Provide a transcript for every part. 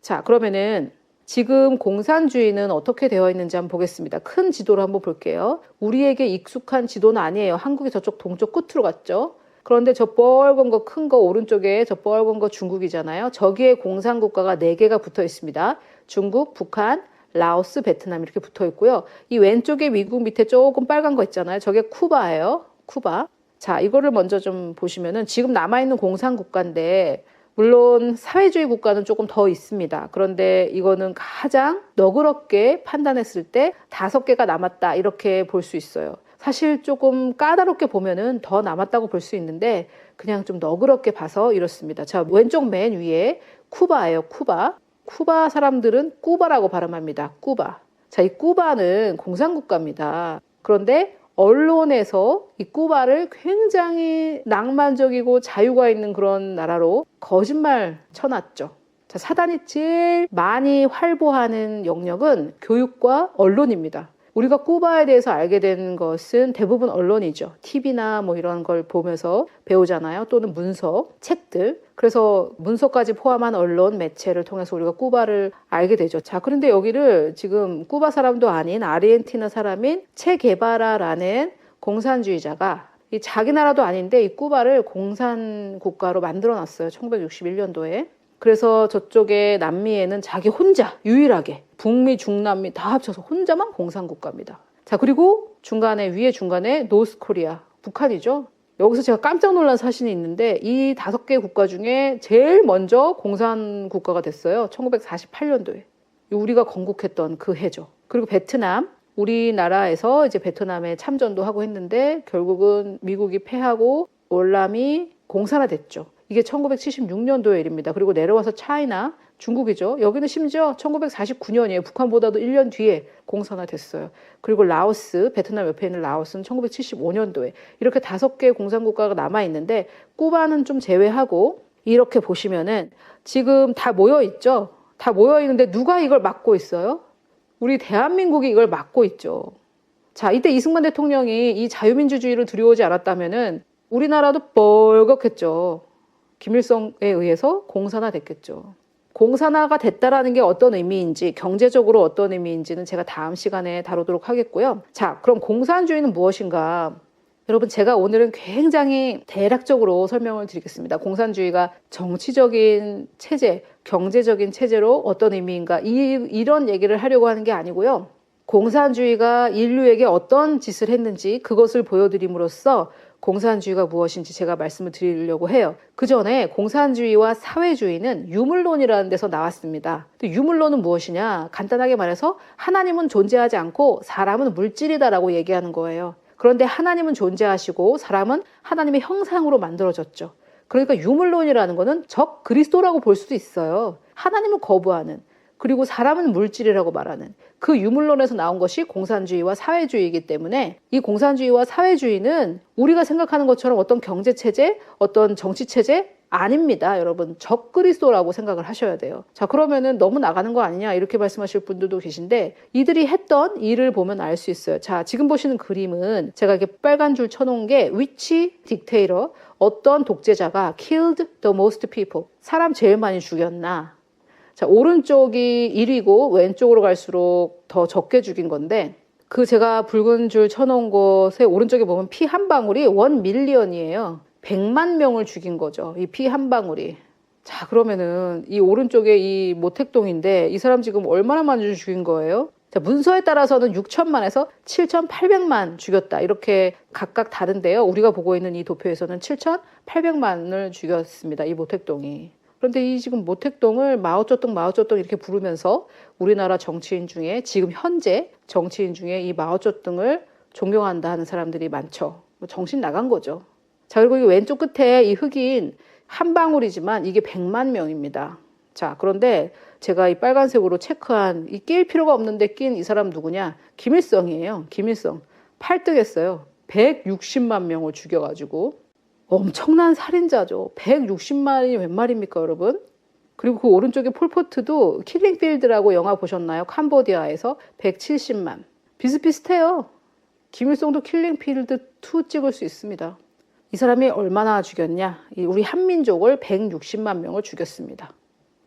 자, 그러면은 지금 공산주의는 어떻게 되어 있는지 한번 보겠습니다. 큰 지도를 한번 볼게요. 우리에게 익숙한 지도는 아니에요. 한국이 저쪽 동쪽 끝으로 갔죠. 그런데 저 뻘건 거 큰 거 오른쪽에 저 뻘건 거 중국이잖아요. 저기에 공산국가가 4개가 붙어 있습니다. 중국, 북한, 라오스, 베트남 이렇게 붙어 있고요. 이 왼쪽에 미국 밑에 조금 빨간 거 있잖아요. 저게 쿠바예요. 쿠바. 자, 이거를 먼저 좀 보시면은 지금 남아있는 공산국가인데 물론 사회주의 국가는 조금 더 있습니다. 그런데 이거는 가장 너그럽게 판단했을 때 5개가 남았다 이렇게 볼 수 있어요. 사실 조금 까다롭게 보면은 더 남았다고 볼 수 있는데 그냥 좀 너그럽게 봐서 이렇습니다. 자, 왼쪽 맨 위에 쿠바예요. 쿠바. 쿠바 사람들은 꾸바라고 발음합니다. 꾸바. 자, 이 꾸바는 공산국가입니다. 그런데 언론에서 이 쿠바를 굉장히 낭만적이고 자유가 있는 그런 나라로 거짓말 쳐놨죠. 자, 사단이 제일 많이 활보하는 영역은 교육과 언론입니다. 우리가 쿠바에 대해서 알게 된 것은 대부분 언론이죠. TV나 뭐 이런 걸 보면서 배우잖아요. 또는 문서, 책들. 그래서 문서까지 포함한 언론, 매체를 통해서 우리가 쿠바를 알게 되죠. 자, 그런데 여기를 지금 쿠바 사람도 아닌 아르헨티나 사람인 체 게바라라는 공산주의자가 이 자기 나라도 아닌데 이 쿠바를 공산 국가로 만들어 놨어요. 1961년도에. 그래서 저쪽에 남미에는 자기 혼자 유일하게 북미, 중남미 다 합쳐서 혼자만 공산국가입니다. 자, 그리고 위에 중간에 노스코리아, 북한이죠. 여기서 제가 깜짝 놀란 사실이 있는데 이 5개 국가 중에 제일 먼저 공산국가가 됐어요. 1948년도에. 우리가 건국했던 그 해죠. 그리고 베트남, 우리나라에서 이제 베트남에 참전도 하고 했는데 결국은 미국이 패하고 월남이 공산화됐죠. 이게 1976년도의 일입니다. 그리고 내려와서 차이나, 중국이죠. 여기는 심지어 1949년이에요. 북한보다도 1년 뒤에 공산화됐어요. 그리고 라오스, 베트남 옆에 있는 라오스는 1975년도에 이렇게 5개의 공산국가가 남아있는데 쿠바는 좀 제외하고 이렇게 보시면은 지금 다 모여있죠. 다 모여있는데 누가 이걸 막고 있어요? 우리 대한민국이 이걸 막고 있죠. 자, 이때 이승만 대통령이 이 자유민주주의를 들여오지 않았다면은 우리나라도 뻘겋겠죠. 김일성에 의해서 공산화됐겠죠. 공산화가 됐다라는 게 어떤 의미인지, 경제적으로 어떤 의미인지는 제가 다음 시간에 다루도록 하겠고요. 자, 그럼 공산주의는 무엇인가? 여러분, 제가 오늘은 굉장히 대략적으로 설명을 드리겠습니다. 공산주의가 정치적인 체제, 경제적인 체제로 어떤 의미인가? 이런 얘기를 하려고 하는 게 아니고요. 공산주의가 인류에게 어떤 짓을 했는지 그것을 보여드림으로써 공산주의가 무엇인지 제가 말씀을 드리려고 해요. 그 전에 공산주의와 사회주의는 유물론이라는 데서 나왔습니다. 유물론은 무엇이냐? 간단하게 말해서 하나님은 존재하지 않고 사람은 물질이다라고 얘기하는 거예요. 그런데 하나님은 존재하시고 사람은 하나님의 형상으로 만들어졌죠. 그러니까 유물론이라는 거는 적 그리스도라고 볼 수도 있어요. 하나님을 거부하는, 그리고 사람은 물질이라고 말하는 그 유물론에서 나온 것이 공산주의와 사회주의이기 때문에 이 공산주의와 사회주의는 우리가 생각하는 것처럼 어떤 경제체제, 어떤 정치체제 아닙니다. 여러분, 적그리스도라고 생각을 하셔야 돼요. 자, 그러면은 너무 나가는 거 아니냐 이렇게 말씀하실 분들도 계신데 이들이 했던 일을 보면 알 수 있어요. 자, 지금 보시는 그림은 제가 이렇게 빨간 줄 쳐놓은 게 which dictator, 어떤 독재자가 killed the most people, 사람 제일 많이 죽였나. 자, 오른쪽이 1위고 왼쪽으로 갈수록 더 적게 죽인 건데 그 제가 붉은 줄 쳐놓은 곳에 오른쪽에 보면 피 한 방울이 1밀리언이에요. 100만 명을 죽인 거죠. 이 피 한 방울이. 자, 그러면은 이 오른쪽에 이 모택동인데 이 사람 지금 얼마나 많이 죽인 거예요? 자, 문서에 따라서는 6천만에서 7,800만 죽였다. 이렇게 각각 다른데요. 우리가 보고 있는 이 도표에서는 7,800만을 죽였습니다. 이 모택동이. 그런데 이 지금 모택동을 마오쩌둥 이렇게 부르면서 우리나라 정치인 중에 지금 현재 정치인 중에 이 마오쩌둥을 존경한다 하는 사람들이 많죠. 정신 나간 거죠. 자, 그리고 이 왼쪽 끝에 이 흑인 한 방울이지만 이게 100만 명입니다. 자, 그런데 제가 이 빨간색으로 체크한 이 낄 필요가 없는데 낀 이 사람 누구냐? 김일성이에요. 김일성. 8등했어요. 160만 명을 죽여가지고. 엄청난 살인자죠. 160만이 웬 말입니까, 여러분? 그리고 그 오른쪽에 폴포트도 킬링필드라고 영화 보셨나요? 캄보디아에서 170만. 비슷비슷해요. 김일성도 킬링필드 2 찍을 수 있습니다. 이 사람이 얼마나 죽였냐? 우리 한민족을 160만 명을 죽였습니다.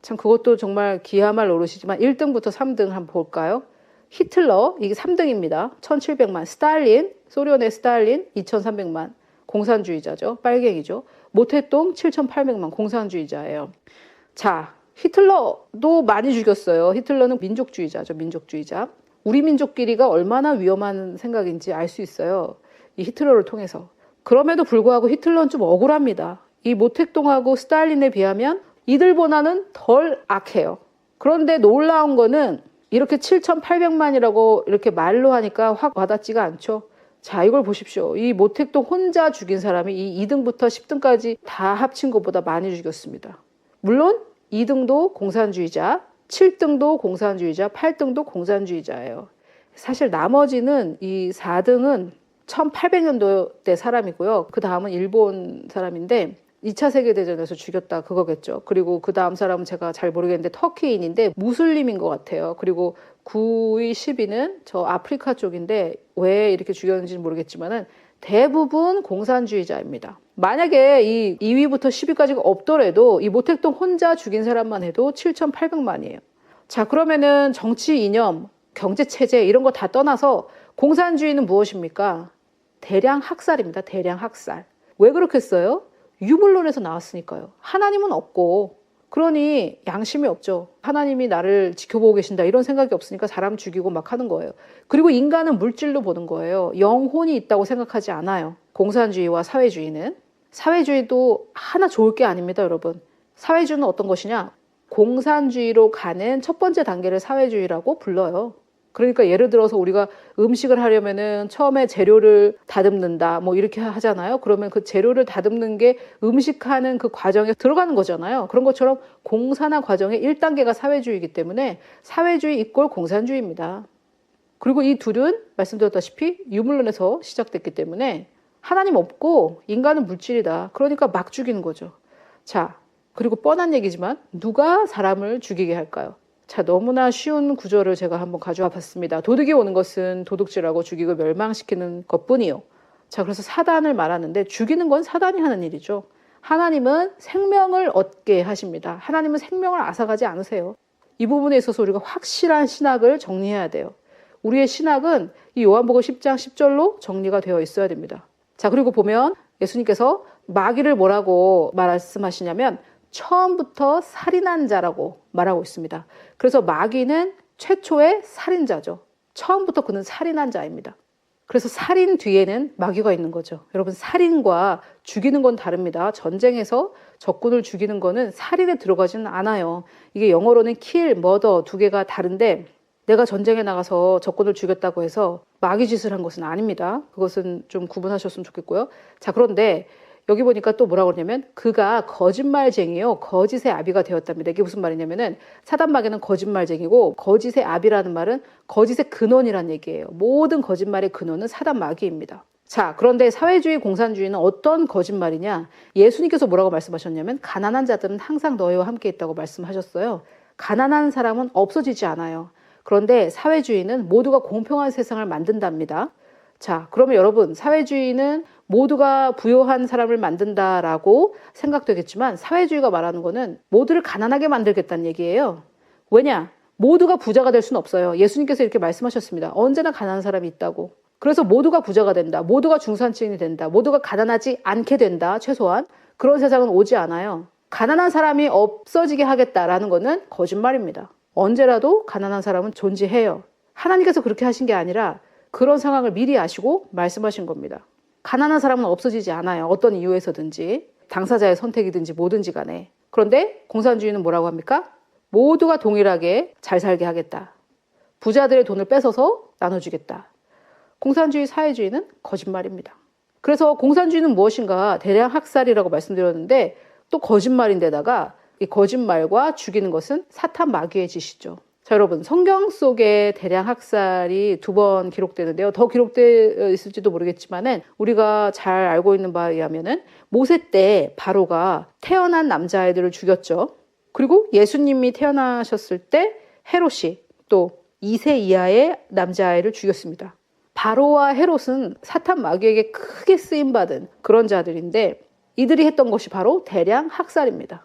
참 그것도 정말 기하말 노릇이지만 1등부터 3등 한번 볼까요? 히틀러 이게 3등입니다. 1700만. 스탈린 소련의 스탈린 2300만. 공산주의자죠. 빨갱이죠. 모택동 7800만. 공산주의자예요. 자, 히틀러도 많이 죽였어요. 히틀러는 민족주의자죠. 민족주의자. 우리 민족끼리가 얼마나 위험한 생각인지 알 수 있어요. 이 히틀러를 통해서. 그럼에도 불구하고 히틀러는 좀 억울합니다. 이 모택동하고 스탈린에 비하면 이들보다는 덜 악해요. 그런데 놀라운 거는 이렇게 7,800만이라고 이렇게 말로 하니까 확 와닿지가 않죠. 자, 이걸 보십시오. 이 모택동 혼자 죽인 사람이 이 2등부터 10등까지 다 합친 것보다 많이 죽였습니다. 물론 2등도 공산주의자, 7등도 공산주의자, 8등도 공산주의자예요. 사실 나머지는 이 4등은 1800년도 때 사람이고요. 그 다음은 일본 사람인데 2차 세계대전에서 죽였다 그거겠죠. 그리고 그 다음 사람은 제가 잘 모르겠는데 터키인인데 무슬림인 것 같아요. 그리고 9위, 10위는 저 아프리카 쪽인데 왜 이렇게 죽였는지는 모르겠지만은 대부분 공산주의자입니다. 만약에 이 2위부터 10위까지가 없더라도 이 모택동 혼자 죽인 사람만 해도 7,800만이에요. 자, 그러면은 정치 이념, 경제 체제 이런 거 다 떠나서 공산주의는 무엇입니까? 대량 학살입니다. 대량 학살. 왜 그렇겠어요? 유물론에서 나왔으니까요. 하나님은 없고 그러니 양심이 없죠. 하나님이 나를 지켜보고 계신다 이런 생각이 없으니까 사람 죽이고 막 하는 거예요. 그리고 인간은 물질로 보는 거예요. 영혼이 있다고 생각하지 않아요. 공산주의와 사회주의는. 사회주의도 하나 좋을 게 아닙니다, 여러분. 사회주의는 어떤 것이냐? 공산주의로 가는 첫 번째 단계를 사회주의라고 불러요. 그러니까 예를 들어서 우리가 음식을 하려면은 처음에 재료를 다듬는다 뭐 이렇게 하잖아요. 그러면 그 재료를 다듬는 게 음식하는 그 과정에 들어가는 거잖아요. 그런 것처럼 공산화 과정의 1단계가 사회주의이기 때문에 사회주의 이꼴 공산주의입니다. 그리고 이 둘은 말씀드렸다시피 유물론에서 시작됐기 때문에 하나님 없고 인간은 물질이다. 그러니까 막 죽이는 거죠. 자, 그리고 뻔한 얘기지만 누가 사람을 죽이게 할까요? 자, 너무나 쉬운 구절을 제가 한번 가져와 봤습니다. 도둑이 오는 것은 도둑질하고 죽이고 멸망시키는 것뿐이요. 자, 그래서 사단을 말하는데 죽이는 건 사단이 하는 일이죠. 하나님은 생명을 얻게 하십니다. 하나님은 생명을 앗아가지 않으세요. 이 부분에 있어서 우리가 확실한 신학을 정리해야 돼요. 우리의 신학은 이 요한복음 10장 10절로 정리가 되어 있어야 됩니다. 자, 그리고 보면 예수님께서 마귀를 뭐라고 말씀하시냐면 처음부터 살인한 자라고 말하고 있습니다. 그래서 마귀는 최초의 살인자죠. 처음부터 그는 살인한 자입니다. 그래서 살인 뒤에는 마귀가 있는 거죠. 여러분, 살인과 죽이는 건 다릅니다. 전쟁에서 적군을 죽이는 거는 살인에 들어가지는 않아요. 이게 영어로는 kill, murder 두 개가 다른데 내가 전쟁에 나가서 적군을 죽였다고 해서 마귀 짓을 한 것은 아닙니다. 그것은 좀 구분하셨으면 좋겠고요. 자, 그런데 여기 보니까 또 뭐라고 그러냐면 그가 거짓말쟁이요 거짓의 아비가 되었답니다. 이게 무슨 말이냐면은 사단 마귀는 거짓말쟁이고 거짓의 아비라는 말은 거짓의 근원이란 얘기예요. 모든 거짓말의 근원은 사단 마귀입니다. 자, 그런데 사회주의 공산주의는 어떤 거짓말이냐? 예수님께서 뭐라고 말씀하셨냐면 가난한 자들은 항상 너희와 함께 있다고 말씀하셨어요. 가난한 사람은 없어지지 않아요. 그런데 사회주의는 모두가 공평한 세상을 만든답니다. 자, 그러면 여러분, 사회주의는 모두가 부유한 사람을 만든다라고 생각되겠지만 사회주의가 말하는 거는 모두를 가난하게 만들겠다는 얘기예요. 왜냐? 모두가 부자가 될 수는 없어요. 예수님께서 이렇게 말씀하셨습니다. 언제나 가난한 사람이 있다고. 그래서 모두가 부자가 된다. 모두가 중산층이 된다. 모두가 가난하지 않게 된다. 최소한. 그런 세상은 오지 않아요. 가난한 사람이 없어지게 하겠다라는 거는 거짓말입니다. 언제라도 가난한 사람은 존재해요. 하나님께서 그렇게 하신 게 아니라 그런 상황을 미리 아시고 말씀하신 겁니다. 가난한 사람은 없어지지 않아요. 어떤 이유에서든지 당사자의 선택이든지 뭐든지 간에. 그런데 공산주의는 뭐라고 합니까? 모두가 동일하게 잘 살게 하겠다. 부자들의 돈을 뺏어서 나눠주겠다. 공산주의, 사회주의는 거짓말입니다. 그래서 공산주의는 무엇인가 대량 학살이라고 말씀드렸는데 또 거짓말인데다가 이 거짓말과 죽이는 것은 사탄 마귀의 짓이죠. 자, 여러분, 성경 속에 대량 학살이 2번 기록되는데요. 더 기록되어 있을지도 모르겠지만은 우리가 잘 알고 있는 바에 의하면은 모세 때 바로가 태어난 남자아이들을 죽였죠. 그리고 예수님이 태어나셨을 때 헤롯이 또 2세 이하의 남자아이를 죽였습니다. 바로와 헤롯은 사탄 마귀에게 크게 쓰임받은 그런 자들인데 이들이 했던 것이 바로 대량 학살입니다.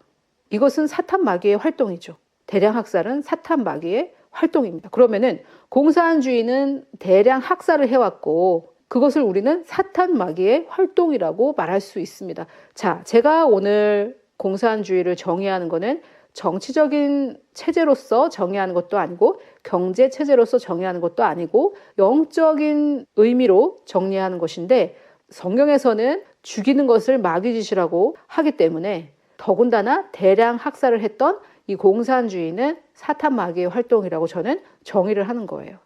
이것은 사탄 마귀의 활동이죠. 대량 학살은 사탄 마귀의 활동입니다. 그러면은 공산주의는 대량 학살을 해왔고 그것을 우리는 사탄 마귀의 활동이라고 말할 수 있습니다. 자, 제가 오늘 공산주의를 정의하는 것은 정치적인 체제로서 정의하는 것도 아니고 경제 체제로서 정의하는 것도 아니고 영적인 의미로 정리하는 것인데 성경에서는 죽이는 것을 마귀짓이라고 하기 때문에 더군다나 대량 학살을 했던 이 공산주의는 사탄 마귀의 활동이라고 저는 정의를 하는 거예요.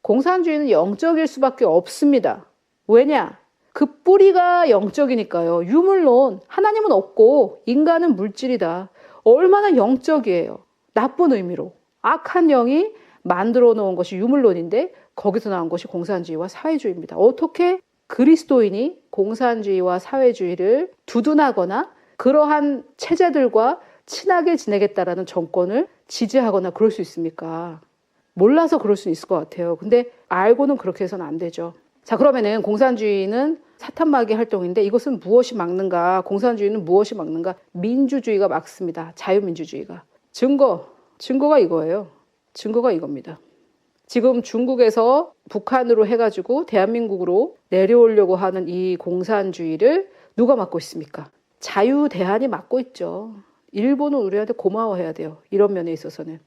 공산주의는 영적일 수밖에 없습니다. 왜냐? 그 뿌리가 영적이니까요. 유물론, 하나님은 없고 인간은 물질이다. 얼마나 영적이에요. 나쁜 의미로. 악한 영이 만들어 놓은 것이 유물론인데 거기서 나온 것이 공산주의와 사회주의입니다. 어떻게 그리스도인이 공산주의와 사회주의를 두둔하거나 그러한 체제들과 친하게 지내겠다라는 정권을 지지하거나 그럴 수 있습니까? 몰라서 그럴 수 있을 것 같아요. 근데 알고는 그렇게 해서는 안 되죠. 자, 그러면은 공산주의는 사탄 마귀의 활동인데 이것은 무엇이 막는가? 공산주의는 무엇이 막는가? 민주주의가 막습니다. 자유민주주의가. 증거가 이거예요. 증거가 이겁니다. 지금 중국에서 북한으로 해가지고 대한민국으로 내려오려고 하는 이 공산주의를 누가 막고 있습니까? 자유대한이 막고 있죠. 일본은 우리한테 고마워해야 돼요. 이런 면에 있어서는.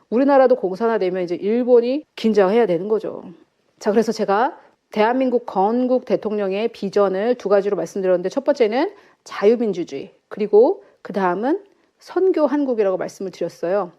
우리나라도 공산화되면 이제 일본이 긴장해야 되는 거죠. 자, 그래서 제가 대한민국 건국 대통령의 비전을 두 가지로 말씀드렸는데 첫 번째는 자유민주주의, 그리고 그 다음은 선교 한국이라고 말씀을 드렸어요.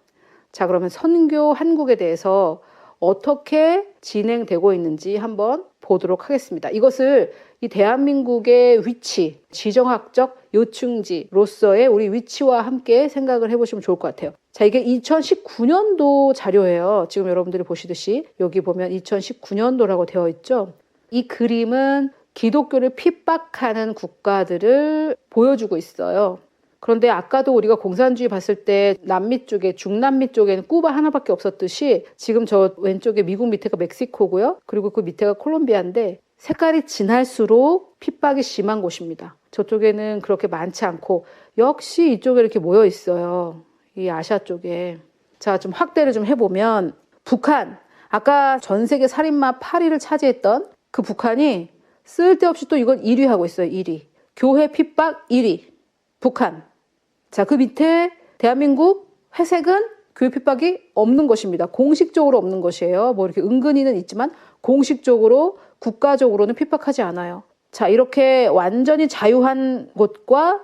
자, 그러면 선교 한국에 대해서 어떻게 진행되고 있는지 한번 보도록 하겠습니다. 이것을 이 대한민국의 위치, 지정학적 요충지로서의 우리 위치와 함께 생각을 해보시면 좋을 것 같아요. 자, 이게 2019년도 자료예요. 지금 여러분들이 보시듯이 여기 보면 2019년도라고 되어 있죠. 이 그림은 기독교를 핍박하는 국가들을 보여주고 있어요. 그런데 아까도 우리가 공산주의 봤을 때 남미 쪽에, 중남미 쪽에는 쿠바 하나밖에 없었듯이 지금 저 왼쪽에 미국 밑에가 멕시코고요. 그리고 그 밑에가 콜롬비아인데 색깔이 진할수록 핍박이 심한 곳입니다. 저쪽에는 그렇게 많지 않고 역시 이쪽에 이렇게 모여 있어요. 이 아시아 쪽에. 자, 좀 확대를 좀 해보면 북한, 아까 전 세계 살인마 8위를 차지했던 그 북한이 쓸데없이 또 이걸 1위 하고 있어요. 1위. 교회 핍박 1위. 북한. 자, 그 밑에 대한민국 회색은 교회 핍박이 없는 것입니다. 공식적으로 없는 것이에요. 뭐 이렇게 은근히는 있지만 공식적으로 국가적으로는 핍박하지 않아요. 자, 이렇게 완전히 자유한 곳과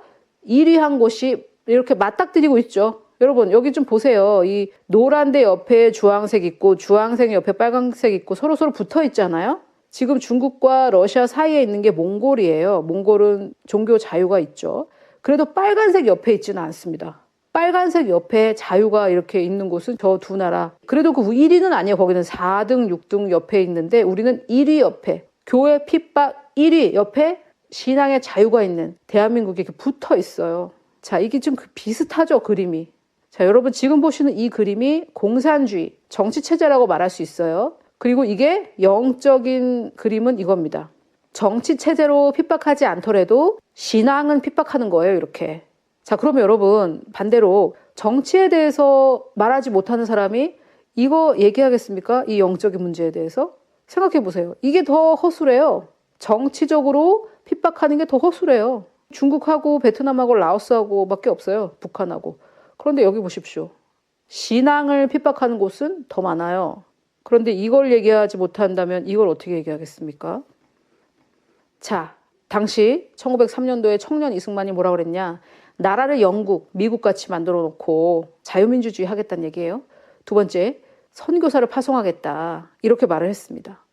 1위한 곳이 이렇게 맞닥뜨리고 있죠. 여러분 여기 좀 보세요. 이 노란데 옆에 주황색 있고 주황색 옆에 빨간색 있고 서로 붙어 있잖아요. 지금 중국과 러시아 사이에 있는 게 몽골이에요. 몽골은 종교 자유가 있죠. 그래도 빨간색 옆에 있지는 않습니다. 빨간색 옆에 자유가 이렇게 있는 곳은 저 두 나라. 그래도 그 1위는 아니에요. 거기는 4등, 6등 옆에 있는데 우리는 1위 옆에, 교회 핍박 1위 옆에 신앙의 자유가 있는 대한민국이 이렇게 붙어 있어요. 자, 이게 좀 비슷하죠, 그림이. 자, 여러분 지금 보시는 이 그림이 공산주의, 정치체제라고 말할 수 있어요. 그리고 이게 영적인 그림은 이겁니다. 정치체제로 핍박하지 않더라도 신앙은 핍박하는 거예요, 이렇게. 자, 그러면 여러분 반대로 정치에 대해서 말하지 못하는 사람이 이거 얘기하겠습니까? 이 영적인 문제에 대해서? 생각해 보세요. 이게 더 허술해요. 정치적으로 핍박하는 게 더 허술해요. 중국하고 베트남하고 라오스하고 밖에 없어요. 북한하고. 그런데 여기 보십시오. 신앙을 핍박하는 곳은 더 많아요. 그런데 이걸 얘기하지 못한다면 이걸 어떻게 얘기하겠습니까? 자, 당시 1903년도에 청년 이승만이 뭐라 그랬냐? 나라를 영국, 미국같이 만들어 놓고 자유민주주의 하겠다는 얘기예요. 두 번째, 선교사를 파송하겠다. 이렇게 말을 했습니다.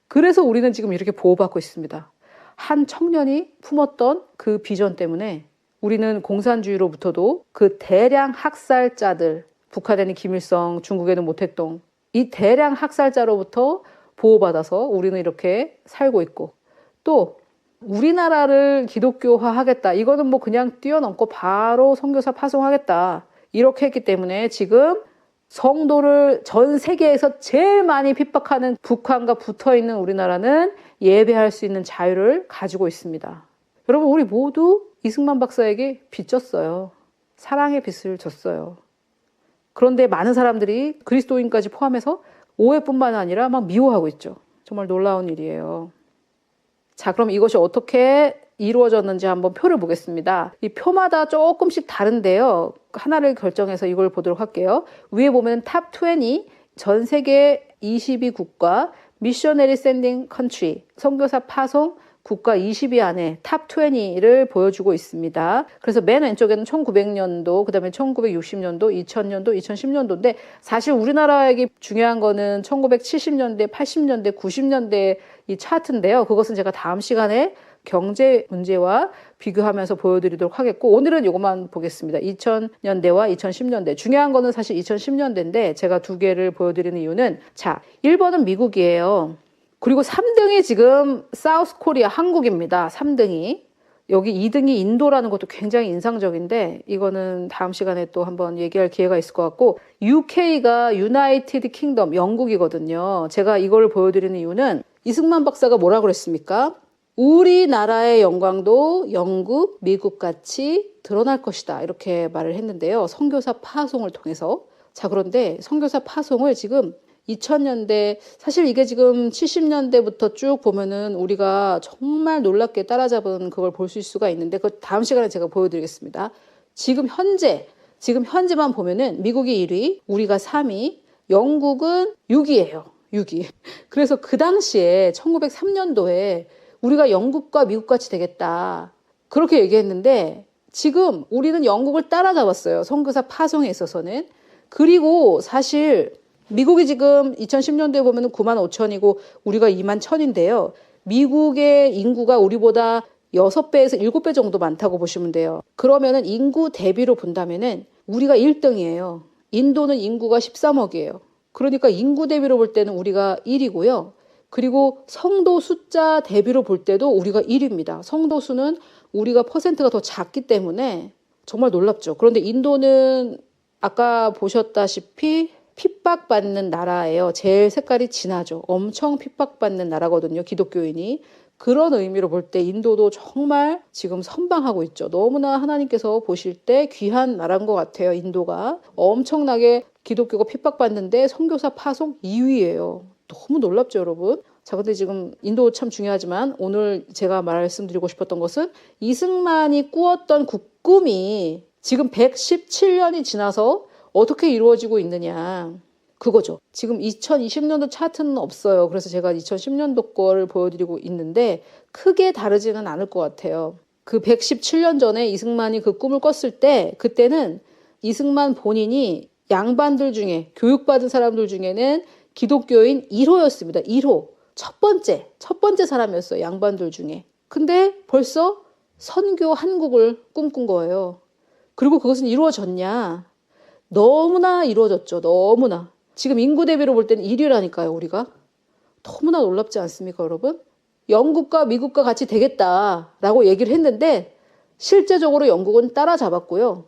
그래서 우리는 지금 이렇게 보호받고 있습니다. 한 청년이 품었던 그 비전 때문에 우리는 공산주의로부터도 그 대량 학살자들, 북한에는 김일성, 중국에는 모택동, 이 대량 학살자로부터 보호받아서 우리는 이렇게 살고 있고, 또 우리나라를 기독교화 하겠다. 이거는 뭐 그냥 뛰어넘고 바로 선교사 파송하겠다. 이렇게 했기 때문에 지금 성도를 전 세계에서 제일 많이 핍박하는 북한과 붙어있는 우리나라는 예배할 수 있는 자유를 가지고 있습니다. 여러분 우리 모두 이승만 박사에게 빚졌어요. 사랑의 빛을 줬어요. 그런데 많은 사람들이 그리스도인까지 포함해서 오해뿐만 아니라 막 미워하고 있죠. 정말 놀라운 일이에요. 자, 그럼 이것이 어떻게 이루어졌는지 한번 표를 보겠습니다. 이 표마다 조금씩 다른데요. 하나를 결정해서 이걸 보도록 할게요. 위에 보면 탑 20, 전 세계 22국가, 미셔너리 샌딩 컨트리, 선교사 파송 국가 20위 안에 탑 20를 보여주고 있습니다. 그래서 맨 왼쪽에는 1900년도, 그 다음에 1960년도, 2000년도, 2010년도인데 사실 우리나라에게 중요한 거는 1970년대, 80년대, 90년대 이 차트인데요. 그것은 제가 다음 시간에 경제 문제와 비교하면서 보여드리도록 하겠고 오늘은 이것만 보겠습니다. 2000년대와 2010년대. 중요한 거는 사실 2010년대인데 제가 두 개를 보여드리는 이유는 자, 1번은 미국이에요. 그리고 3등이 지금 사우스 코리아 한국입니다. 3등이. 여기 2등이 인도라는 것도 굉장히 인상적인데 이거는 다음 시간에 또 한번 얘기할 기회가 있을 것 같고 UK가 유나이티드 킹덤 영국이거든요. 제가 이걸 보여드리는 이유는 이승만 박사가 뭐라고 그랬습니까? 우리나라의 영광도 영국, 미국같이 드러날 것이다. 이렇게 말을 했는데요. 선교사 파송을 통해서. 자, 그런데 선교사 파송을 지금 2000년대, 사실 이게 지금 70년대부터 쭉 보면은 우리가 정말 놀랍게 따라잡은 그걸 볼 수 있을 수가 있는데, 그 다음 시간에 제가 보여드리겠습니다. 지금 현재만 보면은 미국이 1위, 우리가 3위, 영국은 6위예요. 6위. 그래서 그 당시에 1903년도에 우리가 영국과 미국같이 되겠다. 그렇게 얘기했는데, 지금 우리는 영국을 따라잡았어요. 선교사 파송에 있어서는. 그리고 사실 미국이 지금 2010년도에 보면 9만 5천이고 우리가 2만 1천인데요. 미국의 인구가 우리보다 6배에서 7배 정도 많다고 보시면 돼요. 그러면은 인구 대비로 본다면은 우리가 1등이에요. 인도는 인구가 13억이에요. 그러니까 인구 대비로 볼 때는 우리가 1위고요. 그리고 성도 숫자 대비로 볼 때도 우리가 1위입니다. 성도 수는 우리가 퍼센트가 더 작기 때문에 정말 놀랍죠. 그런데 인도는 아까 보셨다시피 핍박받는 나라예요. 제일 색깔이 진하죠. 엄청 핍박받는 나라거든요. 기독교인이. 그런 의미로 볼 때 인도도 정말 지금 선방하고 있죠. 너무나 하나님께서 보실 때 귀한 나라인 것 같아요. 인도가. 엄청나게 기독교가 핍박받는데 선교사 파송 2위예요. 너무 놀랍죠, 여러분? 자, 근데 지금 인도 참 중요하지만 오늘 제가 말씀드리고 싶었던 것은 이승만이 꾸었던 꿈이 지금 117년이 지나서 어떻게 이루어지고 있느냐. 그거죠. 지금 2020년도 차트는 없어요. 그래서 제가 2010년도 거를 보여드리고 있는데 크게 다르지는 않을 것 같아요. 그 117년 전에 이승만이 그 꿈을 꿨을 때 그때는 이승만 본인이 양반들 중에 교육받은 사람들 중에는 기독교인 1호였습니다. 1호. 첫 번째 사람이었어요. 양반들 중에. 근데 벌써 선교 한국을 꿈꾼 거예요. 그리고 그것은 이루어졌냐? 너무나 이루어졌죠. 너무나. 지금 인구 대비로 볼 때는 1위라니까요. 우리가. 너무나 놀랍지 않습니까, 여러분? 영국과 미국과 같이 되겠다라고 얘기를 했는데 실제적으로 영국은 따라잡았고요.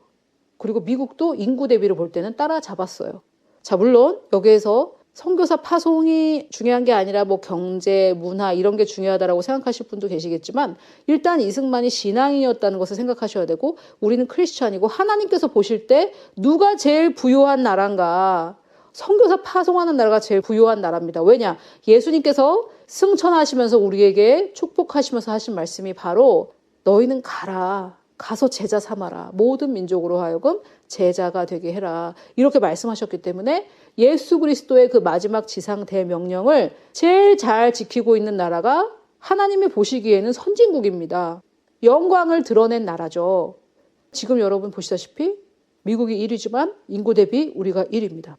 그리고 미국도 인구 대비로 볼 때는 따라잡았어요. 자, 물론 여기에서 선교사 파송이 중요한 게 아니라 뭐 경제, 문화 이런 게 중요하다라고 생각하실 분도 계시겠지만 일단 이승만이 신앙인이었다는 것을 생각하셔야 되고 우리는 크리스찬이고 하나님께서 보실 때 누가 제일 부유한 나라인가? 선교사 파송하는 나라가 제일 부유한 나라입니다. 왜냐? 예수님께서 승천하시면서 우리에게 축복하시면서 하신 말씀이 바로 너희는 가서 제자 삼아라. 모든 민족으로 하여금 제자가 되게 해라. 이렇게 말씀하셨기 때문에 예수 그리스도의 그 마지막 지상 대명령을 제일 잘 지키고 있는 나라가 하나님이 보시기에는 선진국입니다. 영광을 드러낸 나라죠. 지금 여러분 보시다시피 미국이 1위지만 인구 대비 우리가 1위입니다.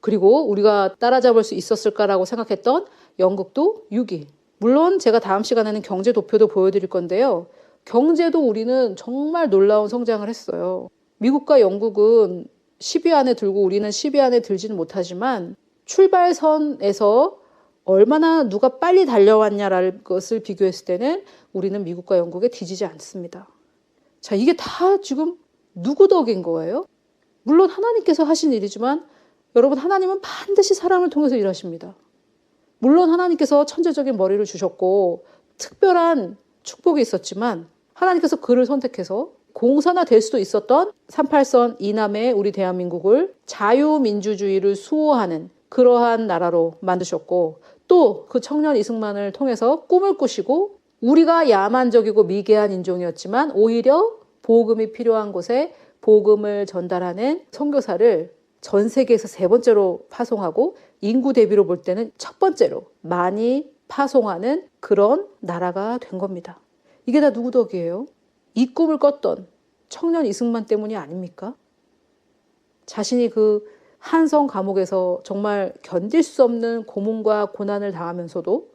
그리고 우리가 따라잡을 수 있었을까라고 생각했던 영국도 6위. 물론 제가 다음 시간에는 경제 도표도 보여드릴 건데요. 경제도 우리는 정말 놀라운 성장을 했어요. 미국과 영국은 10위 안에 들고 우리는 10위 안에 들지는 못하지만 출발선에서 얼마나 누가 빨리 달려왔냐라는 것을 비교했을 때는 우리는 미국과 영국에 뒤지지 않습니다. 자, 이게 다 지금 누구 덕인 거예요? 물론 하나님께서 하신 일이지만 여러분 하나님은 반드시 사람을 통해서 일하십니다. 물론 하나님께서 천재적인 머리를 주셨고 특별한 축복이 있었지만 하나님께서 그를 선택해서 공산화될 수도 있었던 38선 이남의 우리 대한민국을 자유민주주의를 수호하는 그러한 나라로 만드셨고, 또 그 청년 이승만을 통해서 꿈을 꾸시고, 우리가 야만적이고 미개한 인종이었지만 오히려 복음이 필요한 곳에 복음을 전달하는 선교사를 전 세계에서 3번째로 파송하고, 인구 대비로 볼 때는 첫 번째로 많이 파송하는 그런 나라가 된 겁니다. 이게 다 누구 덕이에요? 이 꿈을 꿨던 청년 이승만 때문이 아닙니까? 자신이 그 한성 감옥에서 정말 견딜 수 없는 고문과 고난을 당하면서도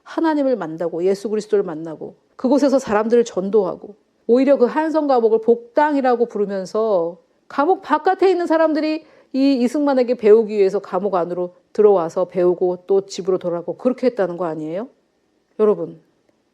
하나님을 만나고 예수 그리스도를 만나고 그곳에서 사람들을 전도하고, 오히려 그 한성 감옥을 복당이라고 부르면서 감옥 바깥에 있는 사람들이 이 이승만에게 배우기 위해서 감옥 안으로 들어와서 배우고 또 집으로 돌아가고 그렇게 했다는 거 아니에요? 여러분,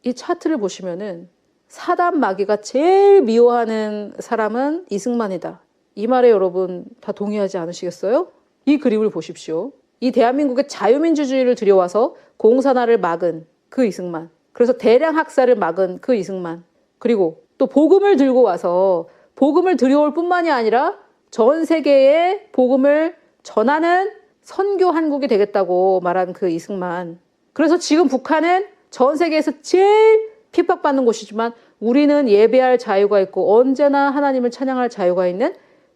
이 차트를 보시면은 사단 마귀가 제일 미워하는 사람은 이승만이다. 이 말에 여러분 다 동의하지 않으시겠어요? 이 그림을 보십시오. 이 대한민국의 자유민주주의를 들여와서 공산화를 막은 그 이승만, 그래서 대량 학살을 막은 그 이승만, 그리고 또 복음을 들고 와서 복음을 들여올 뿐만이 아니라 전 세계에 복음을 전하는 선교 한국이 되겠다고 말한 그 이승만. 그래서 지금 북한은 전 세계에서 제일 핍박받는 곳이지만 우리는 예배할 자유가 있고 언제나 하나님을 찬양할 자유가 있는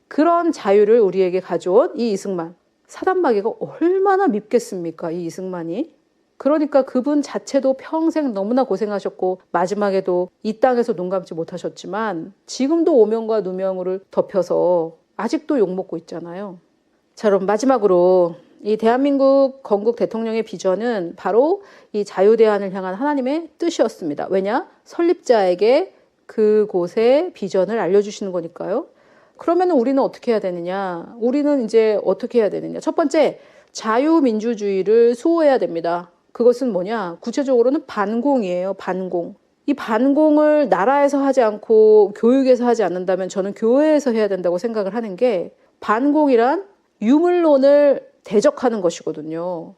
그런 자유를 우리에게 가져온 이 이승만. 사단마귀가 얼마나 밉겠습니까, 이 이승만이. 그러니까 그분 자체도 평생 너무나 고생하셨고 마지막에도 이 땅에서 눈 감지 못하셨지만 지금도 오명과 누명을 덮여서 아직도 욕먹고 있잖아요. 자, 그럼 마지막으로 이 대한민국 건국 대통령의 비전은 바로 이 자유대한을 향한 하나님의 뜻이었습니다. 왜냐? 설립자에게 그곳의 비전을 알려주시는 거니까요. 그러면 우리는 어떻게 해야 되느냐? 우리는 이제 어떻게 해야 되느냐? 첫 번째, 자유민주주의를 수호해야 됩니다. 그것은 뭐냐? 구체적으로는 반공이에요. 반공. 이 반공을 나라에서 하지 않고 교육에서 하지 않는다면 저는 교회에서 해야 된다고 생각을 하는 게, 반공이란 유물론을 대적하는 것이거든요.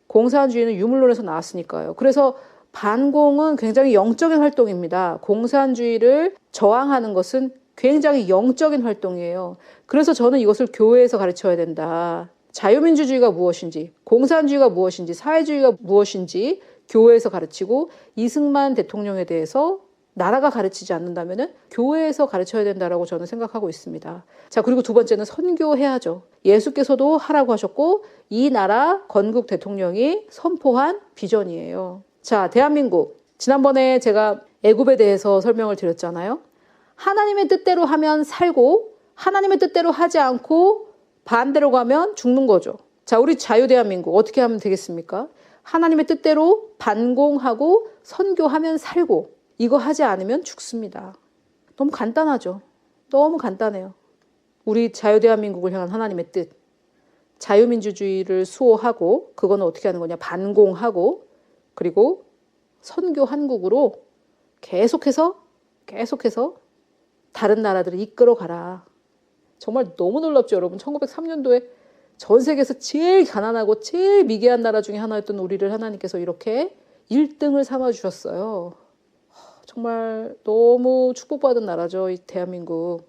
공산주의는 유물론에서 나왔으니까요. 그래서 반공은 굉장히 영적인 활동입니다. 공산주의를 저항하는 것은 굉장히 영적인 활동이에요. 그래서 저는 이것을 교회에서 가르쳐야 된다. 자유민주주의가 무엇인지, 공산주의가 무엇인지, 사회주의가 무엇인지 교회에서 가르치고, 이승만 대통령에 대해서 나라가 가르치지 않는다면 교회에서 가르쳐야 된다라고 저는 생각하고 있습니다. 자, 그리고 두 번째는 선교해야죠. 예수께서도 하라고 하셨고 이 나라 건국 대통령이 선포한 비전이에요. 자, 대한민국. 지난번에 제가 애굽에 대해서 설명을 드렸잖아요. 하나님의 뜻대로 하면 살고 하나님의 뜻대로 하지 않고 반대로 가면 죽는 거죠. 자, 우리 자유대한민국 어떻게 하면 되겠습니까? 하나님의 뜻대로 반공하고 선교하면 살고, 이거 하지 않으면 죽습니다. 너무 간단하죠. 너무 간단해요. 우리 자유대한민국을 향한 하나님의 뜻. 자유민주주의를 수호하고, 그거는 어떻게 하는 거냐? 반공하고, 그리고 선교 한국으로 계속해서 다른 나라들을 이끌어가라. 정말 너무 놀랍죠, 여러분. 1903년도에 전 세계에서 제일 가난하고 제일 미개한 나라 중에 하나였던 우리를 하나님께서 이렇게 1등을 삼아주셨어요. 정말 너무 축복받은 나라죠, 이 대한민국.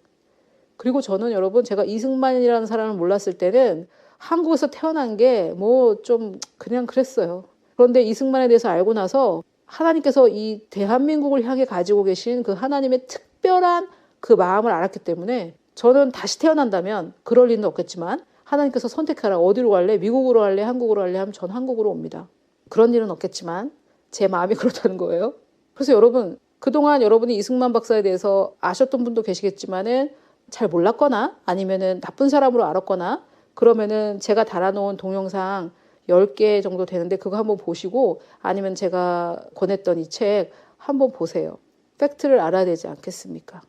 그리고 저는 여러분, 제가 이승만이라는 사람을 몰랐을 때는 한국에서 태어난 게 뭐 좀 그냥 그랬어요. 그런데 이승만에 대해서 알고 나서 하나님께서 이 대한민국을 향해 가지고 계신 그 하나님의 특별한 그 마음을 알았기 때문에, 저는 다시 태어난다면 그럴 리는 없겠지만 하나님께서 선택하라. 어디로 갈래? 미국으로 갈래? 한국으로 갈래? 하면 전 한국으로 옵니다. 그런 일은 없겠지만 제 마음이 그렇다는 거예요. 그래서 여러분, 그동안 여러분이 이승만 박사에 대해서 아셨던 분도 계시겠지만은 잘 몰랐거나 아니면은 나쁜 사람으로 알았거나, 그러면은 제가 달아놓은 동영상 10개 정도 되는데 그거 한번 보시고, 아니면 제가 권했던 이 책 한번 보세요. 팩트를 알아야 되지 않겠습니까?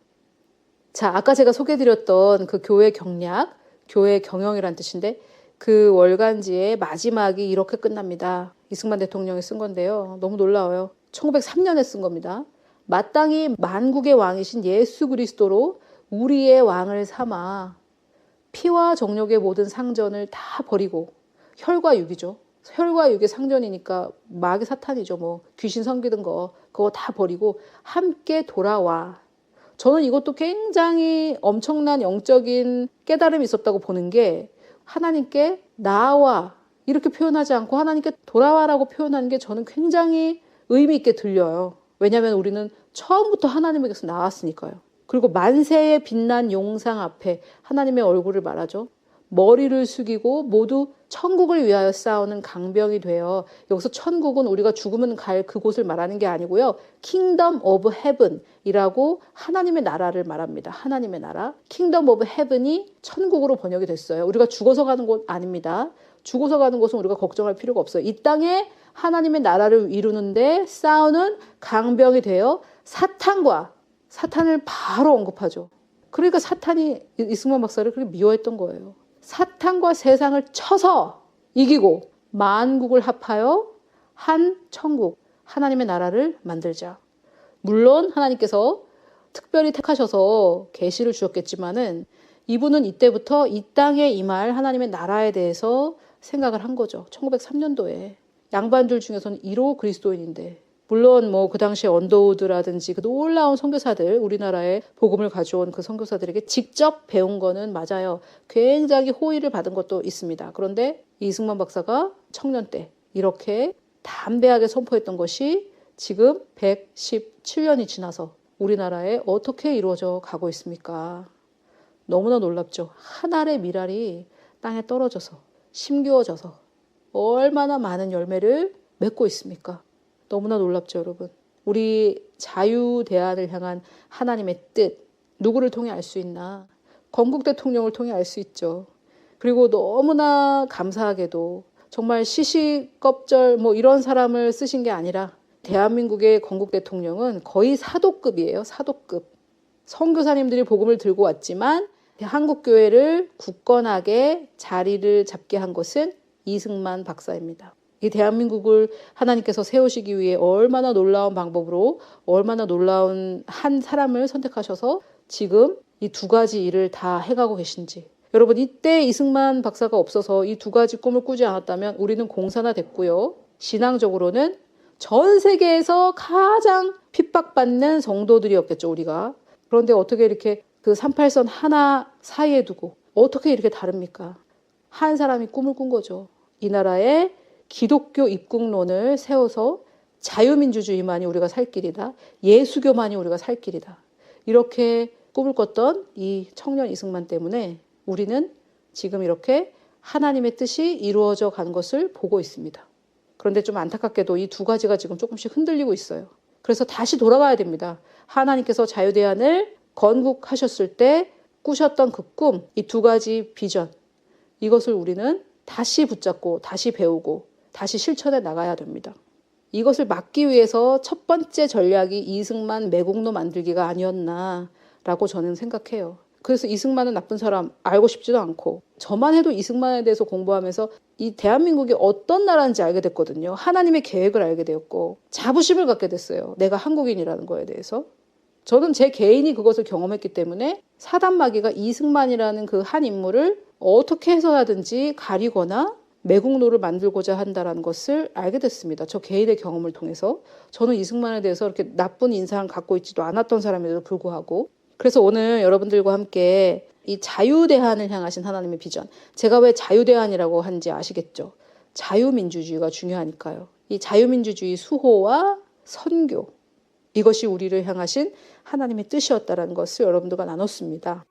자, 아까 제가 소개해드렸던 그 교회 경략, 교회 경영이란 뜻인데, 그 월간지의 마지막이 이렇게 끝납니다. 이승만 대통령이 쓴 건데요. 너무 놀라워요. 1903년에 쓴 겁니다. 마땅히 만국의 왕이신 예수 그리스도로 우리의 왕을 삼아 피와 정욕의 모든 상전을 다 버리고, 혈과 육이죠. 혈과 육의 상전이니까 마귀 사탄이죠. 뭐 귀신 섬기던 거 그거 다 버리고 함께 돌아와. 저는 이것도 굉장히 엄청난 영적인 깨달음이 있었다고 보는 게 하나님께 나와 이렇게 표현하지 않고 하나님께 돌아와라고 표현하는 게 저는 굉장히 의미 있게 들려요. 왜냐하면 우리는 처음부터 하나님에게서 나왔으니까요. 그리고 만세의 빛난 용상 앞에 하나님의 얼굴을 말하죠. 머리를 숙이고 모두 천국을 위하여 싸우는 강병이 되어, 여기서 천국은 우리가 죽으면 갈 그곳을 말하는 게 아니고요. Kingdom of Heaven이라고 하나님의 나라를 말합니다. 하나님의 나라. Kingdom of Heaven이 천국으로 번역이 됐어요. 우리가 죽어서 가는 곳 아닙니다. 죽어서 가는 곳은 우리가 걱정할 필요가 없어요. 이 땅에 하나님의 나라를 이루는데 싸우는 강병이 되어 사탄을 바로 언급하죠. 그러니까 사탄이 이승만 박사를 그렇게 미워했던 거예요. 사탄과 세상을 쳐서 이기고 만국을 합하여 한 천국, 하나님의 나라를 만들자. 물론 하나님께서 특별히 택하셔서 계시를 주셨겠지만은 이분은 이때부터 이 땅에 임할 하나님의 나라에 대해서 생각을 한 거죠. 1903년도에. 양반들 중에서는 1호 그리스도인인데, 물론 그 당시에 언더우드라든지 그 놀라운 선교사들, 우리나라에 복음을 가져온 그 선교사들에게 직접 배운 거는 맞아요. 굉장히 호의를 받은 것도 있습니다. 그런데 이승만 박사가 청년 때 이렇게 담대하게 선포했던 것이 지금 117년이 지나서 우리나라에 어떻게 이루어져 가고 있습니까? 너무나 놀랍죠. 한 알의 밀알이 땅에 떨어져서 심겨져서 얼마나 많은 열매를 맺고 있습니까? 너무나 놀랍죠, 여러분. 우리 자유대안을 향한 하나님의 뜻, 누구를 통해 알 수 있나? 건국 대통령을 통해 알 수 있죠. 그리고 너무나 감사하게도 정말 시시껍절 이런 사람을 쓰신 게 아니라 대한민국의 건국 대통령은 거의 사도급이에요. 사도급. 선교사님들이 복음을 들고 왔지만 한국교회를 굳건하게 자리를 잡게 한 것은 이승만 박사입니다. 이 대한민국을 하나님께서 세우시기 위해 얼마나 놀라운 방법으로, 얼마나 놀라운 한 사람을 선택하셔서 지금 이 두 가지 일을 다 해가고 계신지. 여러분, 이때 이승만 박사가 없어서 이 두 가지 꿈을 꾸지 않았다면 우리는 공산화 됐고요. 신앙적으로는 전 세계에서 가장 핍박받는 성도들이었겠죠, 우리가. 그런데 어떻게 이렇게 그 38선 하나 사이에 두고 어떻게 이렇게 다릅니까? 한 사람이 꿈을 꾼 거죠. 이 나라에 기독교 입국론을 세워서 자유민주주의만이 우리가 살 길이다. 예수교만이 우리가 살 길이다. 이렇게 꿈을 꿨던 이 청년 이승만 때문에 우리는 지금 이렇게 하나님의 뜻이 이루어져 간 것을 보고 있습니다. 그런데 좀 안타깝게도 이 두 가지가 지금 조금씩 흔들리고 있어요. 그래서 다시 돌아가야 됩니다. 하나님께서 자유대안을 건국하셨을 때 꾸셨던 그 꿈, 이 두 가지 비전, 이것을 우리는 다시 붙잡고 다시 배우고 다시 실천해 나가야 됩니다. 이것을 막기 위해서 첫 번째 전략이 이승만 매국노 만들기가 아니었나라고 저는 생각해요. 그래서 이승만은 나쁜 사람 알고 싶지도 않고, 저만 해도 이승만에 대해서 공부하면서 이 대한민국이 어떤 나라인지 알게 됐거든요. 하나님의 계획을 알게 되었고 자부심을 갖게 됐어요. 내가 한국인이라는 거에 대해서. 저는 제 개인이 그것을 경험했기 때문에 사단마귀가 이승만이라는 그 한 인물을 어떻게 해서라든지 가리거나 매국노를 만들고자 한다는 것을 알게 됐습니다. 저 개인의 경험을 통해서. 저는 이승만에 대해서 이렇게 나쁜 인상을 갖고 있지도 않았던 사람에도 불구하고. 그래서 오늘 여러분들과 함께 이 자유대안을 향하신 하나님의 비전. 제가 왜 자유대안이라고 한지 아시겠죠? 자유민주주의가 중요하니까요. 이 자유민주주의 수호와 선교. 이것이 우리를 향하신 하나님의 뜻이었다는 것을 여러분들과 나눴습니다.